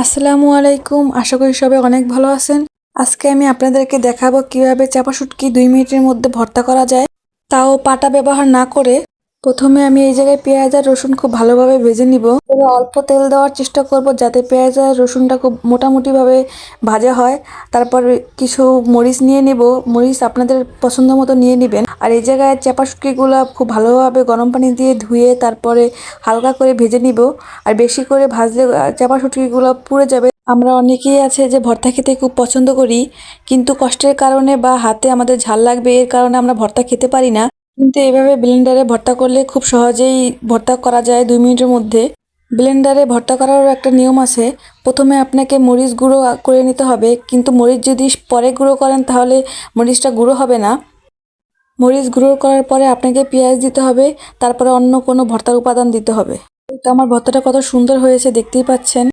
আসসালামু আলাইকুম। আশা করি সবাই অনেক ভালো আছেন। আজকে আমি আপনাদেরকে দেখাবো কিভাবে চাপা শুটকি 2 মিনিটের মধ্যে ভর্তা করা যায়, তাও পাটা ব্যবহার না করে। প্রথমে আমি এই জায়গায় পেঁয়াজ আর রসুন খুব ভালোভাবে ভেজে নিব। তবে অল্প তেল দেওয়ার চেষ্টা করব যাতে পেঁয়াজ আর রসুনটা খুব মোটামুটিভাবে ভাজা হয়। তারপর কিছু মরিচ নিয়ে নিব, মরিচ আপনাদের পছন্দ মতো নিয়ে নেবেন। আর এই জায়গায় চাপা শুটকিগুলো খুব ভালোভাবে গরম পানি দিয়ে ধুয়ে তারপরে হালকা করে ভেজে নিব। আর বেশি করে ভাজলে চাপা শুটকিগুলো পুড়ে যাবে। আমরা অনেকেই আছে যে ভর্তা খেতে খুব পছন্দ করি, কিন্তু কষ্টের কারণে বা হাতে আমাদের ঝাল লাগবে এর কারণে আমরা ভর্তা খেতে পারি না। কিন্তু এভাবে ব্লেন্ডারে ভর্তা করলে খুব সহজেই ভর্তা করা যায় 2 মিনিটের মধ্যে। ব্লেন্ডারে ভর্তা করারও একটা নিয়ম আছে। প্রথমে আপনাকে মরিচ গুঁড়ো করে নিতে হবে, কিন্তু মরিচ যদি পরে গুঁড়ো করেন তাহলে মরিচটা গুঁড়ো হবে না। মরিচ গুঁড়ো করার পরে আপনাকে পেঁয়াজ দিতে হবে, তারপরে অন্য কোনো ভর্তার উপাদান দিতে হবে। তো আমার ভর্তাটা কত সুন্দর হয়েছে দেখতেই পাচ্ছেন।